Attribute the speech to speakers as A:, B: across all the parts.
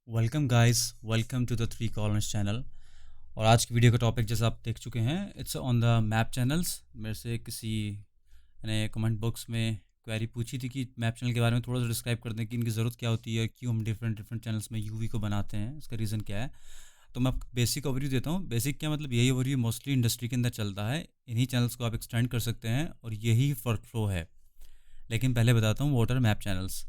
A: Welcome guys, welcome to the three columns channel. और आज की वीडियो का टॉपिक जैसा आप देख चुके हैं, it's on the map channels. मेरे से किसी ने कमेंट बॉक्स में क्वेरी पूछी थी कि मैप चैनल के बारे में थोड़ा सा डिस्क्राइब कर दें कि इनकी ज़रूरत क्या होती है, क्यों हम डिफरेंट डिफरेंट चैनल्स में यूवी को बनाते हैं, इसका रीज़न क्या है। तो मैं आपको बेसिक ओवरव्यू देता हूँ। बेसिक क्या मतलब, यही ओवरव्यू मोस्टली इंडस्ट्री के अंदर चलता है। इन्हीं चैनल्स को आप एक्सटेंड कर सकते हैं और यही वर्क फ्लो है। लेकिन पहले बताता हूँ व्हाट आर मैप चैनल्स।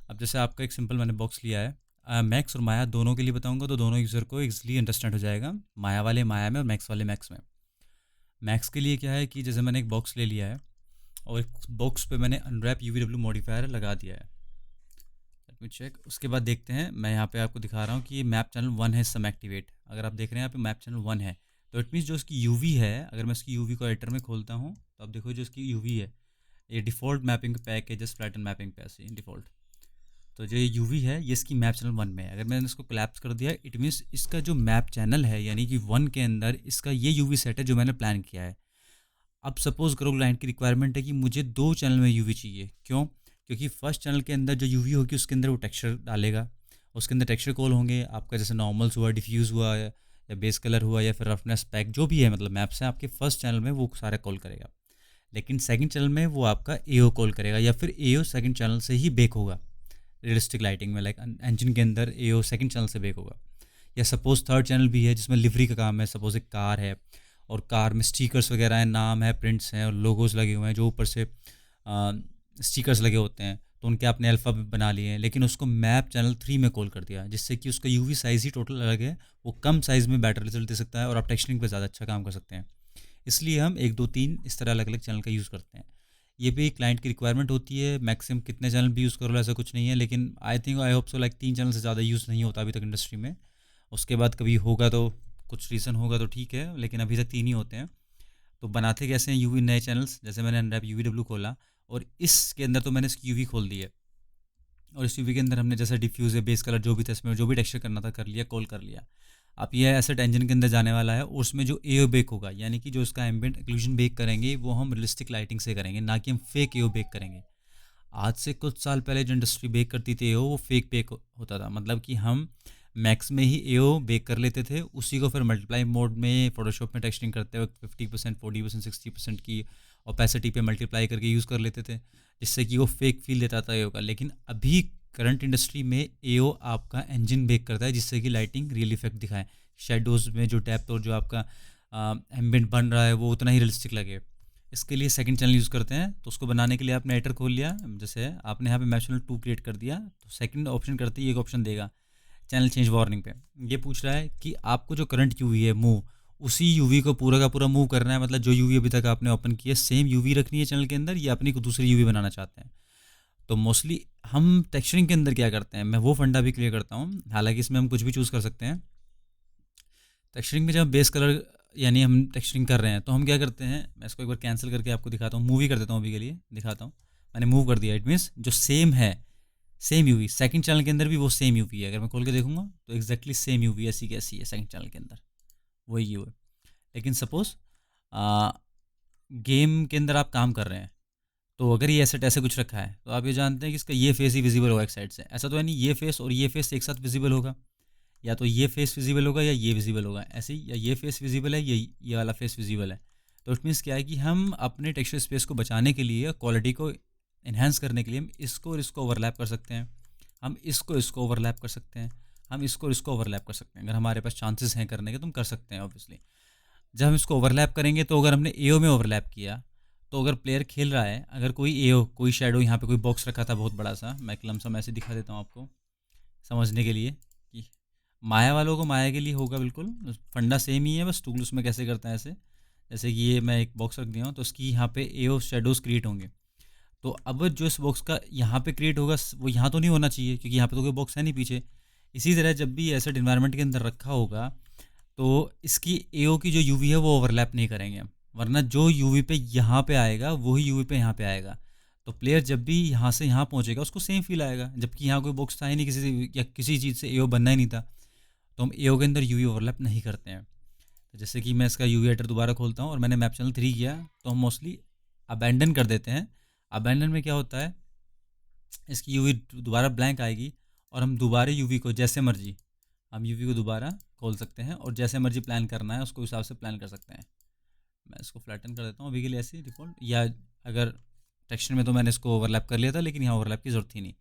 A: अब जैसे आपका एक सिंपल मैंने बॉक्स लिया है, मैक्स और माया दोनों के लिए बताऊंगा तो दोनों यूज़र को इजीली अंडरस्टैंड हो जाएगा। माया वाले माया में और मैक्स वाले मैक्स में। मैक्स के लिए क्या है कि जैसे मैंने एक बॉक्स ले लिया है और एक बॉक्स पे मैंने अनरैप यूवीडब्ल्यू मॉडिफायर लगा दिया है। Let me check. उसके बाद देखते हैं, मैं यहाँ पे आपको दिखा रहा हूँ कि ये मैप चैनल 1 है सम एक्टिवेट। अगर आप देख रहे हैं यहाँ पे मैप चैनल 1 है, तो इट मीन्स जो इसकी यूवी है, अगर मैं इसकी यूवी को एडिटर में खोलता हूँ तो आप देखो जो इसकी यूवी है, ये डिफ़ॉल्ट मैपिंग पैक है, जस्ट फ्लैटन मैपिंग पे ऐसे डिफ़ॉल्ट। तो जो ये यूवी है ये इसकी मैप चैनल 1 में है। अगर मैंने इसको कोलैप्स कर दिया, इट मीन्स इसका जो मैप चैनल है यानी कि 1 के अंदर इसका ये यूवी सेट है जो मैंने प्लान किया है। अब सपोज करो क्लाइंट की रिक्वायरमेंट है कि मुझे 2 चैनल में यूवी चाहिए। क्यों? क्योंकि फर्स्ट चैनल के अंदर जो यूवी होगी उसके अंदर वो टेक्सचर डालेगा, उसके अंदर टेक्सचर कॉल होंगे आपका, जैसे नॉर्मल्स हुआ, डिफ्यूज़ हुआ या बेस कलर हुआ या फिर रफनेस पैक जो भी है, मतलब मैप्स हैं आपके फर्स्ट चैनल में वो सारे कॉल करेगा। लेकिन सेकंड चैनल में वो आपका एओ कॉल करेगा या फिर एओ सेकंड चैनल से ही बेक होगा। रियलिस्टिक लाइटिंग में लाइक इंजन के अंदर एओ सेकंड चैनल से बेक होगा। या सपोज थर्ड चैनल भी है जिसमें लिवरी का काम है। सपोज एक कार है और कार में स्टिकर्स वगैरह हैं, नाम है, प्रिंट्स हैं और लोगोज लगे हुए हैं जो ऊपर से स्टिकर्स लगे होते हैं, तो उनके आपने अल्फ़ा बना लिए हैं, लेकिन उसको मैप चैनल 3 में कॉल कर दिया जिससे कि उसका यूवी साइज़ ही टोटल अलग है। वो कम साइज़ में बेटर रिजल्ट दे सकता है और आप टेक्सचरिंग पे ज़्यादा अच्छा काम कर सकते हैं। इसलिए हम 1 2 3 इस तरह अलग अलग चैनल का यूज़ करते हैं। ये भी क्लाइंट की रिक्वायरमेंट होती है। मैक्सिमम कितने चैनल भी यूज़ कर लो ऐसा कुछ नहीं है, लेकिन I hope so like 3 channel से ज़्यादा यूज़ नहीं होता अभी तक इंडस्ट्री में। उसके बाद कभी होगा तो, कुछ रीज़न होगा तो ठीक है, लेकिन अभी तक 3 ही होते हैं। तो बनाते कैसे हैं यूवी नए चैनल्स, जैसे मैंने अनरैप यूवीडब्ल्यू खोला और इसके अंदर तो मैंने इसकी यूवी खोल दी है और इस यूवी के अंदर हमने जैसा डिफ्यूज़ है, बेस कलर जो भी था इसमें, जो भी टेक्सचर करना था कर लिया, कॉल कर लिया। अब ये एसेट इंजन के अंदर जाने वाला है और उसमें जो एओ बेक होगा यानी कि जो इसका एम्बिएंट एक्लूजन बेक करेंगे वो हम रियलिस्टिक लाइटिंग से करेंगे, ना कि हम फेक एओ बेक करेंगे। आज से कुछ साल पहले जो इंडस्ट्री बेक करती थी एओ, वो फेक बेक होता था। मतलब कि हम मैक्स में ही एओ बेक कर लेते थे, उसी को फिर मल्टीप्लाई मोड में फोटोशॉप में टेक्सटिंग करते वक्त 50% 40% 60% की ओपेसिटी पे मल्टीप्लाई करके यूज़ कर लेते थे, जिससे कि वो फेक फील देता था एओ का। लेकिन अभी करंट इंडस्ट्री में एओ आपका इंजन बेक करता है जिससे कि लाइटिंग रियल इफेक्ट दिखाए, शेडोज़ में जो डेप्थ और जो आपका एम्बिएंट बन रहा है वो उतना ही रियलिस्टिक लगे। इसके लिए सेकंड चैनल यूज़ करते हैं। तो उसको बनाने के लिए आपने एडिटर खोल लिया, जैसे आपने यहाँ पे मैप चैनल 2 क्रिएट कर दिया, तो सेकंड ऑप्शन करते ही एक ऑप्शन देगा चैनल चेंज वार्निंग पे। ये पूछ रहा है कि आपको जो करंट यूवी है मूव, उसी यूवी को पूरा का पूरा मूव करना है। मतलब जो यूवी अभी तक आपने ओपन किया सेम यूवी रखनी है चैनल के अंदर, या अपनी को दूसरी यूवी बनाना चाहते हैं। तो मोस्टली हम टेक्सचरिंग के अंदर क्या करते हैं, मैं वो फंडा भी क्लियर करता हूँ। हालांकि इसमें हम कुछ भी चूज़ कर सकते हैं। टेक्सचरिंग में जब बेस कलर यानी हम टेक्सचरिंग कर रहे हैं तो हम क्या करते हैं, मैं इसको एक बार कैंसिल करके आपको दिखाता हूँ, मूवी कर देता हूँ अभी के लिए दिखाता हूँ। मैंने मूव कर दिया, इट मीन्स जो सेम है, सेम यूवी सेकंड चैनल के अंदर भी वो सेम यूवी है। अगर मैं खोल के देखूंगा तो एग्जैक्टली सेम यूवी ऐसी कैसी है सेकंड चैनल के अंदर, वही यू है। लेकिन सपोज गेम के अंदर आप काम कर रहे हैं, तो अगर ये एसेट ऐसे कुछ रखा है तो आप ये जानते हैं कि इसका ये फेस ही विजिबल होगा एक साइड से। ऐसा तो है नहीं ये फेस और ये फेस एक साथ विजिबल होगा, या तो ये फेस विजिबल होगा या ये विजिबल होगा, ऐसे ही, या ये फेस विजिबल है ये वाला फेस विजिबल है। तो इट मीन्स क्या है कि हम अपने टेक्सचर स्पेस को बचाने के लिए, क्वालिटी को इन्हेंस करने के लिए, हम इसको और इसको ओवरलैप कर सकते हैं, हम इसको ओवरलैप कर सकते हैं, हम इसको और इसको ओवरलैप कर सकते हैं। अगर हमारे पास चांसेस हैं करने के तो हम कर सकते हैं ऑब्वियसली। जब हम इसको ओवरलैप करेंगे तो अगर हमने एओ में ओवरलैप किया, तो अगर प्लेयर खेल रहा है, अगर कोई एओ कोई शेडो, यहाँ पे कोई बॉक्स रखा था बहुत बड़ा सा, मैं लमसम ऐसे दिखा देता हूँ आपको समझने के लिए कि माया वालों को माया के लिए होगा बिल्कुल फंडा सेम ही है, बस टूल उसमें कैसे करता है ऐसे। जैसे कि ये मैं एक बॉक्स रख दिया हूँ तो उसकी यहाँ पे एओ शेडोज़ क्रिएट होंगे। तो अब जो इस बॉक्स का यहाँ पे क्रिएट होगा वो यहाँ तो नहीं होना चाहिए क्योंकि यहाँ पे तो कोई बॉक्स है नहीं पीछे। इसी तरह जब भी ऐसे इन्वायरमेंट के अंदर रखा होगा तो इसकी एओ की जो यूवी है वो ओवरलैप नहीं करेंगे, वरना जो यूवी पे यहाँ पे आएगा वही यूवी पे यहाँ पे आएगा। तो प्लेयर जब भी यहाँ से यहाँ पहुँचेगा उसको सेम फील आएगा, जबकि यहाँ कोई बॉक्स था ही नहीं, किसी या किसी चीज़ से एओ बनना ही नहीं था। तो हम एओ के अंदर यूवी ओवरलैप नहीं करते हैं। तो जैसे कि मैं इसका यूवी एडिटर दोबारा खोलता हूँ और मैंने मैप चैनल 3 किया, तो हम मोस्टली अबैंडन कर देते हैं। अबैंडन में क्या होता है, इसकी यूवी दोबारा ब्लैंक आएगी और हम दोबारा यूवी को जैसे मर्जी हम यूवी को दोबारा खोल सकते हैं और जैसे मर्जी प्लान करना है उसको हिसाब से प्लान कर सकते हैं। मैं इसको फ्लैटन कर देता हूँ अभी के लिए ऐसे डिफ़ॉल्ट, या अगर टेक्सचर में तो मैंने इसको ओवरलैप कर लिया था, लेकिन यहाँ ओवरलैप की ज़रूरत ही नहीं।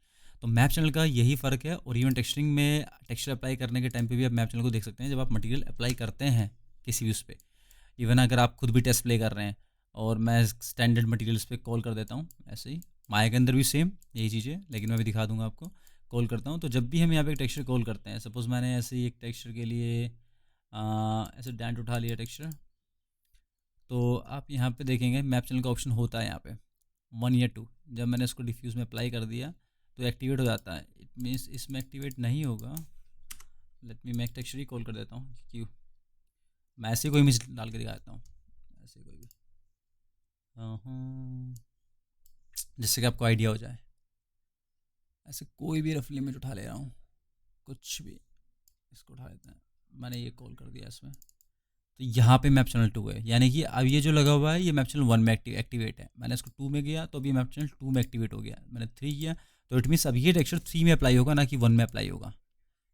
A: तो मैप चैनल का यही फ़र्क है। और इवन टेक्सचरिंग में टेक्सचर अप्लाई करने के टाइम पे भी आप मैप चैनल को देख सकते हैं जब आप मटेरियल अप्लाई करते हैं किसी भी उस पर। इवन अगर आप खुद भी टेस्ट प्ले कर रहे हैं, और मैं स्टैंडर्ड मटेरियल्स पे कॉल कर देता हूँ ऐसे ही, माया के अंदर भी सेम यही चीज़ है, लेकिन मैं भी दिखा दूंगा आपको। कॉल करता हूँ तो जब भी हम यहाँ पे एक टेक्सचर कॉल करते हैं, सपोज़ मैंने ऐसे ही एक टेक्सचर के लिए ऐसे डैंट उठा लिया टेक्सचर, तो आप यहाँ पे देखेंगे मैप चैनल का ऑप्शन होता है यहाँ पे 1 या 2। जब मैंने इसको डिफ्यूज़ में अप्लाई कर दिया तो एक्टिवेट हो जाता है। इट मीन्स इसमें एक्टिवेट नहीं होगा। लेट मी मैं एक टेक्सचर ही कॉल कर देता हूँ, क्यों मैं ऐसे कोई इमेज डाल के दिखा देता हूँ, ऐसे कोई भी जिससे कि आपको आइडिया हो जाए। ऐसे कोई भी रफली इमेज उठा ले रहा हूँ, कुछ भी, इसको उठा लेते हैं। मैंने ये कॉल कर दिया इसमें, तो यहाँ पे मैप चैनल 2 है, यानी कि अब ये जो लगा हुआ है ये मैप चैनल 1 में एक्टिवेट है। मैंने इसको 2 में किया तो अभी मैप चैनल 2 में एक्टिवेट हो गया। मैंने 3 किया तो इट मीन्स अब ये टेक्सचर 3 में अप्लाई होगा, ना कि 1 में अप्लाई होगा।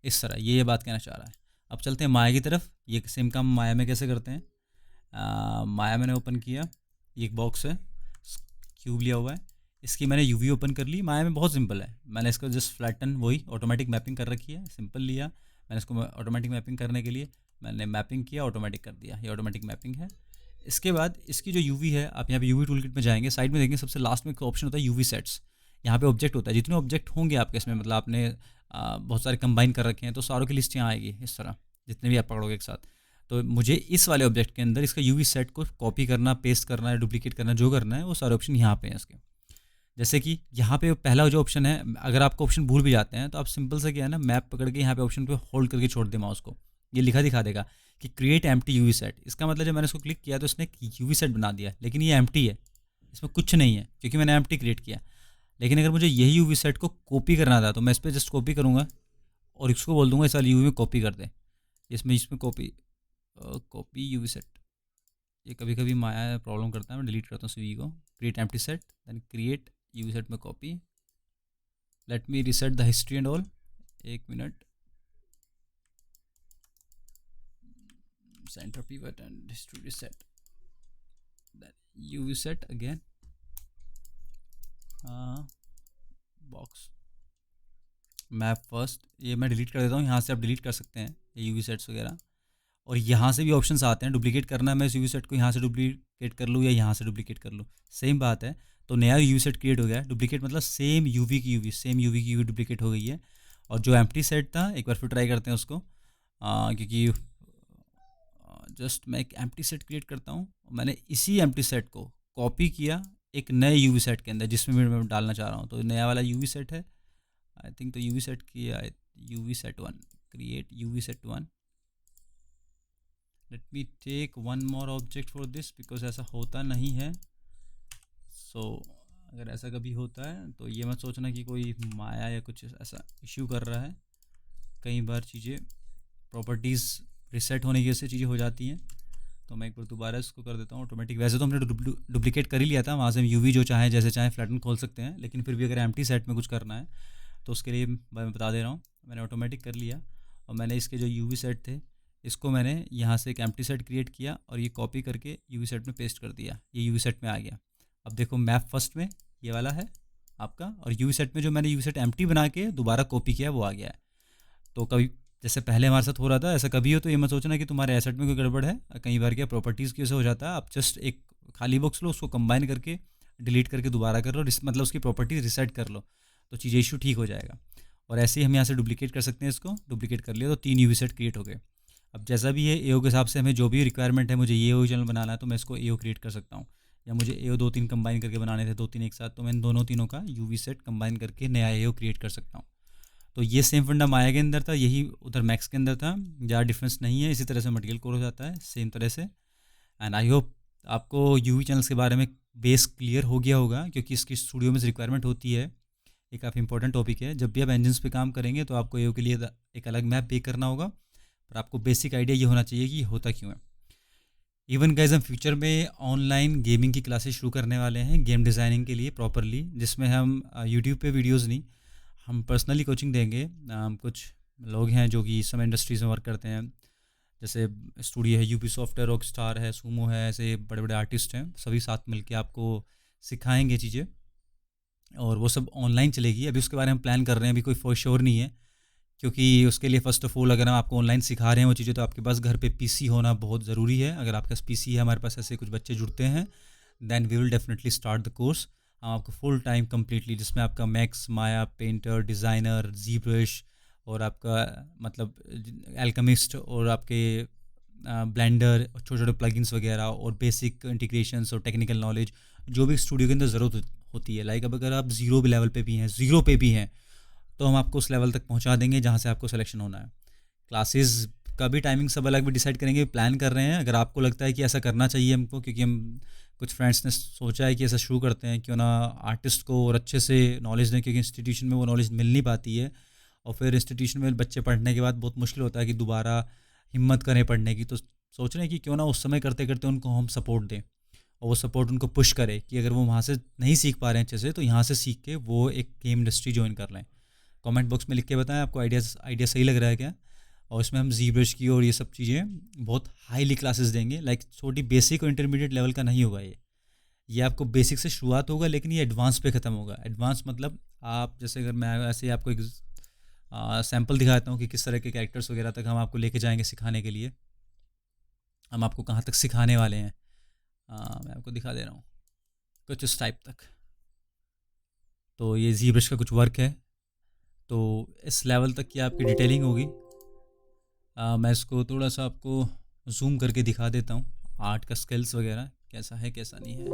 A: इस तरह ये बात कहना चाह रहा है। अब चलते हैं माया की तरफ। ये सेम काम माया में कैसे करते हैं। माया मैंने ओपन किया, ये एक बॉक्स है, क्यूब लिया हुआ है, इसकी मैंने यूवी ओपन कर ली। माया में बहुत सिंपल है, मैंने इसको जस्ट फ्लैटन, वही ऑटोमेटिक मैपिंग कर रखी है, सिंपल लिया मैंने इसको। ऑटोमेटिक मैपिंग करने के लिए मैंने मैपिंग किया, ऑटोमेटिक कर दिया, ये ऑटोमेटिक मैपिंग है। इसके बाद इसकी जो यूवी है, आप यहाँ पे यूवी टूल किट में जाएंगे, साइड में देखेंगे सबसे लास्ट में एक ऑप्शन होता है यूवी सेट्स। यहाँ पे ऑब्जेक्ट होता है, जितने ऑब्जेक्ट होंगे आपके इसमें, मतलब आपने बहुत सारे कंबाइन कर रखे हैं, तो सारों की लिस्ट यहाँ आएगी इस तरह, जितने भी आप पकड़ोगे एक साथ। तो मुझे इस वाले ऑब्जेक्ट के अंदर इसका यूवी सेट को कॉपी करना, पेस्ट करना, डुप्लीकेट करना, जो करना है वो सारे ऑप्शन यहाँ पे हैं इसके। जैसे कि यहाँ पे पहला जो ऑप्शन है, अगर आपको ऑप्शन भूल भी जाते हैं तो आप सिंपल से क्या है ना, मैप पकड़ के यहाँ पे ऑप्शन पे होल्ड करके छोड़ दे माउस को, ये लिखा दिखा देगा कि क्रिएट एम्प्टी यूवी सेट। इसका मतलब जब मैंने इसको क्लिक किया तो इसने यूवी सेट बना दिया, लेकिन ये एम्प्टी है, इसमें कुछ नहीं है क्योंकि मैंने एम्प्टी क्रिएट किया। लेकिन अगर मुझे यही यूवी सेट को कॉपी करना था तो मैं इस पर जस्ट कॉपी करूँगा और इसको बोल दूंगा इस वाली यूवी में कॉपी कर दे। इसमें कॉपी यूवी सेट, ये कभी कभी माया प्रॉब्लम करता है। मैं डिलीट करता हूँ सीवी को, create empty set, then create UV set में copy. Let me reset the history and all, 1 minute. Centre pivot and history reset, UV set again, box map first, ये मैं डिलीट कर देता हूँ। यहाँ से आप डिलीट कर सकते हैं ये यूवी सेट्स वगैरह, और यहाँ से भी ऑप्शंस आते हैं। डुप्लीकेट करना है, मैं इस यूवी सेट को यहाँ से डुप्लीकेट कर लूँ या यहाँ से डुप्लीकेट कर लूँ, सेम बात है। तो नया यूवी सेट क्रिएट हो गया है। डुप्लीकेट मतलब सेम यूवी की यूवी डुप्लीकेट हो गई है। और जो एम्प्टी सेट था, एक बार फिर ट्राई करते हैं उसको, क्योंकि जस्ट मैं एक एम्प्टी सेट क्रिएट करता हूँ। मैंने इसी एम्प्टी सेट को कॉपी किया एक नए यूवी सेट के अंदर जिसमें मैं डालना चाह रहा हूँ। तो नया वाला यूवी सेट है आई थिंक, तो यूवी सेट की UV set 1, create UV set 1। Let me take one more object for this, because ऐसा होता नहीं है। सो अगर ऐसा कभी होता है तो ये मत सोचना कि कोई माया या कुछ ऐसा इश्यू कर रहा है। कई बार चीज़ें प्रॉपर्टीज़ रिसेट होने की वजह से चीज़ें हो जाती हैं। तो मैं एक बार दोबारा इसको कर देता हूँ ऑटोमेटिक। वैसे तो हमने डुप्लीकेट कर ही लिया था, वहाँ से हम यूवी जो चाहे जैसे चाहे फ्लैटन खोल सकते हैं, लेकिन फिर भी अगर एम्प्टी सेट में कुछ करना है तो उसके लिए मैं बता दे रहा हूँ, मैंने ऑटोमेटिक कर लिया। और मैंने इसके जो यूवी सेट थे इसको मैंने यहाँ से एक एम्प्टी सेट क्रिएट किया और ये कॉपी करके यूवी सेट में पेस्ट कर दिया, ये यूवी सेट में आ गया। अब देखो मैप फर्स्ट में ये वाला है आपका, और यूवी सेट में जो मैंने यूवी सेट एम्प्टी बना के दोबारा कॉपी किया वो आ गया है। तो कभी जैसे पहले हमारे साथ हो रहा था, ऐसा कभी हो तो ये मत सोचना कि तुम्हारे एसेट में कोई गड़बड़ है। कई बार क्या प्रॉपर्टीज़ की वजह से हो जाता है। आप जस्ट एक खाली बॉक्स लो, उसको कंबाइन करके डिलीट करके दोबारा कर लो, मतलब उसकी प्रॉपर्टीज रिसेट कर लो, तो चीज़ें इशू ठीक हो जाएगा। और ऐसे ही हम यहाँ से डुप्लीकेट कर सकते हैं, इसको डुप्लीकेट कर लिया तो 3 यूवी सेट क्रिएट हो गए। अब जैसा भी है एओ के हिसाब से हमें जो भी रिक्वायरमेंट है, मुझे ये एओ चैनल बनाना है तो मैं इसको एओ क्रिएट कर सकता हूँ, या मुझे एओ 2-3 कंबाइन करके बनाने थे, 2-3 एक साथ, तो मैं इन तीनों का यूवी सेट कंबाइन करके नया एओ क्रिएट कर सकता हूँ। तो ये सेम फंडा माया के अंदर था, यही उधर मैक्स के अंदर था, ज़्यादा डिफरेंस नहीं है। इसी तरह से मटेरियल कोर हो जाता है सेम तरह से। एंड आई होप आपको यूवी चैनल्स के बारे में बेस क्लियर हो गया होगा, क्योंकि इसकी स्टूडियो में रिक्वायरमेंट होती है। ये काफ़ी इंपॉर्टेंट टॉपिक है। जब भी आप इंजन्स पे काम करेंगे तो आपको एओ के लिए एक अलग मैप पे करना होगा, पर आपको बेसिक आइडिया ये होना चाहिए कि होता क्यों है। इवन गाइस हम फ्यूचर में ऑनलाइन गेमिंग की क्लासेस शुरू करने वाले हैं गेम डिज़ाइनिंग के लिए प्रॉपरली, जिसमें हम यूट्यूब पे वीडियोस नहीं, हम पर्सनली कोचिंग देंगे। कुछ लोग हैं जो कि इस समय इंडस्ट्रीज़ में वर्क करते हैं। जैसे स्टूडियो है, यूबीसॉफ्ट है, रॉकस्टार है, सूमो है, ऐसे बड़े बड़े आर्टिस्ट हैं, सभी साथ मिलके आपको सिखाएंगे चीज़ें, और वो सब ऑनलाइन चलेगी। अभी उसके बारे में प्लान कर रहे हैं, अभी कोई फॉर श्योर नहीं है, क्योंकि उसके लिए फ़र्स्ट ऑफ़ ऑल अगर हम आपको ऑनलाइन सिखा रहे हैं वो चीज़ें, तो आपके पास घर पे पीसी होना बहुत ज़रूरी है। अगर आपके पास पीसी है, हमारे पास ऐसे कुछ बच्चे जुड़ते हैं, then we will definitely start the course. हम आपको फुल टाइम कम्प्लीटली, जिसमें आपका Max, Maya, Painter, Designer, ZBrush, और आपका मतलब एल्केमिस्ट, और आपके ब्लेंडर, छोटे छोटे प्लगइन्स वगैरह, और बेसिक इंटीग्रेशंस और टेक्निकल नॉलेज जो भी स्टूडियो के अंदर ज़रूरत होती है। लाइक अब अगर आप ज़ीरो भी लेवल पे भी हैं, ज़ीरो पे भी हैं, तो हम आपको उस लेवल तक पहुंचा देंगे जहां से आपको सिलेक्शन होना है। क्लासेस का भी टाइमिंग सब अलग भी डिसाइड करेंगे, प्लान कर रहे हैं। अगर आपको लगता है कि ऐसा करना चाहिए हमको, क्योंकि हम कुछ फ्रेंड्स ने सोचा है कि ऐसा शुरू करते हैं, क्यों ना आर्टिस्ट को और अच्छे से नॉलेज दें, क्योंकि इंस्टीट्यूशन में वो नॉलेज मिल नहीं पाती है, और फिर इंस्टीट्यूशन में बच्चे पढ़ने के बाद बहुत मुश्किल होता है कि दोबारा हिम्मत करें पढ़ने की। तो सोच रहे हैं कि क्यों ना उस समय करते करते उनको हम सपोर्ट दें, और वो सपोर्ट उनको पुश करे कि अगर वो वहाँ से नहीं सीख पा रहे हैं अच्छे से, तो यहाँ से सीख के वो एक गेम इंडस्ट्री ज्वाइन कर लें। कमेंट बॉक्स में लिख के बताएं आपको आइडिया सही लग रहा है क्या। और इसमें हम जी ब्रश की और ये सब चीज़ें बहुत हाईली क्लासेस देंगे, लाइक छोटी बेसिक और इंटरमीडिएट लेवल का नहीं होगा ये आपको बेसिक से शुरुआत होगा, लेकिन ये एडवांस पे ख़त्म होगा। एडवांस मतलब आप जैसे, अगर मैं ऐसे ही आपको एक सैम्पल दिखाता हूँ कि किस तरह के कैरेक्टर्स वगैरह तक हम आपको लेके जाएंगे सिखाने के लिए, हम आपको कहाँ तक सिखाने वाले हैं। मैं आपको दिखा दे रहा हूँ कुछ इस टाइप तक। तो ये जी ब्रश का कुछ वर्क है, तो इस लेवल तक की आपकी डिटेलिंग होगी। मैं इसको थोड़ा सा आपको जूम करके दिखा देता हूँ, आर्ट का स्किल्स वगैरह कैसा है कैसा नहीं है।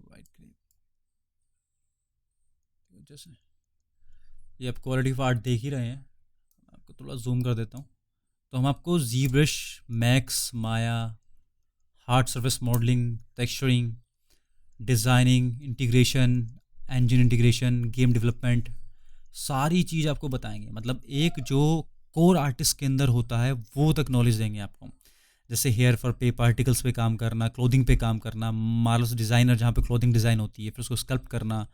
A: वाइट ग्रीन जैसे ये आप क्वालिटी ऑफ आर्ट देख ही रहे हैं, आपको थोड़ा जूम कर देता हूँ। तो हम आपको ZBrush, Max, Maya, hard surface modelling, texturing, designing, integration, engine integration, game development, सारी चीज़ आपको बताएंगे। मतलब एक जो कोर आर्टिस्ट के अंदर होता है वो तक नॉलेज देंगे आपको। जैसे हेयर फॉर पे पार्टिकल्स पे काम करना, क्लोथिंग पे काम करना, मार्लस डिज़ाइनर जहाँ पे क्लोथिंग डिज़ाइन होती है, फिर उसको स्कल्प्ट करना,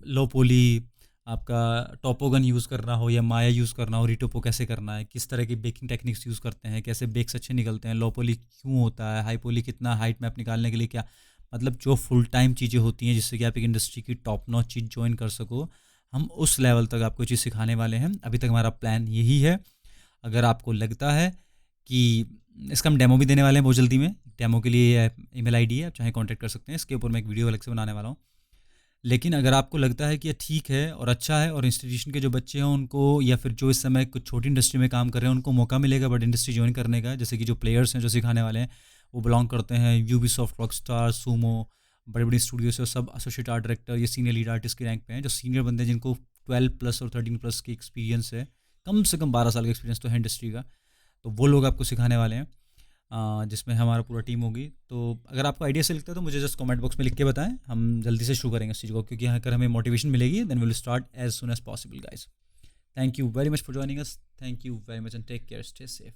A: लो पोली आपका टोपोगन यूज़ करना हो या माया यूज़ करना हो, रिटोपो कैसे करना है, किस तरह की बेकिंग टेक्निक्स यूज़ करते हैं, कैसे बेक्स अच्छे निकलते हैं, लो पोली क्यों होता है, हाई पोली कितना हाइट मैप निकालने के लिए क्या, मतलब जो फुल टाइम चीज़ें होती हैं जिससे कि आप एक इंडस्ट्री की टॉप नॉच चीज़ ज्वाइन कर सको, हम उस लेवल तक आपको चीज़ सिखाने वाले हैं। अभी तक हमारा प्लान यही है। अगर आपको लगता है कि इसका हम डेमो भी देने वाले हैं बहुत जल्दी में, डेमो के लिए ईमेल आईडी है, आप चाहे कांटेक्ट कर सकते हैं, इसके ऊपर मैं एक वीडियो अलग से बनाने वाला हूँ। लेकिन अगर आपको लगता है कि ये ठीक है और अच्छा है, और इंस्टीट्यूशन के जो बच्चे हैं उनको, या फिर जो इस समय कुछ छोटी इंडस्ट्री में काम कर रहे हैं, उनको मौका मिलेगा बड़ी इंडस्ट्री ज्वाइन करने का, जैसे कि जो प्लेयर्स हैं जो सिखाने वाले हैं वो बिलोंग करते हैं यूबीसॉफ्ट, रॉकस्टार, सूमो, बड़ी बड़ी स्टूडियो से, सब एसोसिएट आर्ट डायरेक्टर या सीनियर लीड आर्टिस्ट की रैंक पे हैं, जो सीनियर बंदे जिनको 12+ और 13+ की एक्सपीरियंस है, कम से कम 12 साल का एक्सपीरियंस तो है इंडस्ट्री का। तो वो लोग आपको सिखाने वाले हैं, जिसमें हमारा पूरा टीम होगी। तो अगर आपको आइडिया से लगता है तो मुझे जस्ट कमेंट बॉक्स में लिख के बताएं, हम जल्दी से शुरू करेंगे इस चीज़ को, क्योंकि यहाँ अगर हमें मोटिवेशन मिलेगी then will start as soon as possible guys. Thank you very much for joining us, thank you very much and take care, stay safe.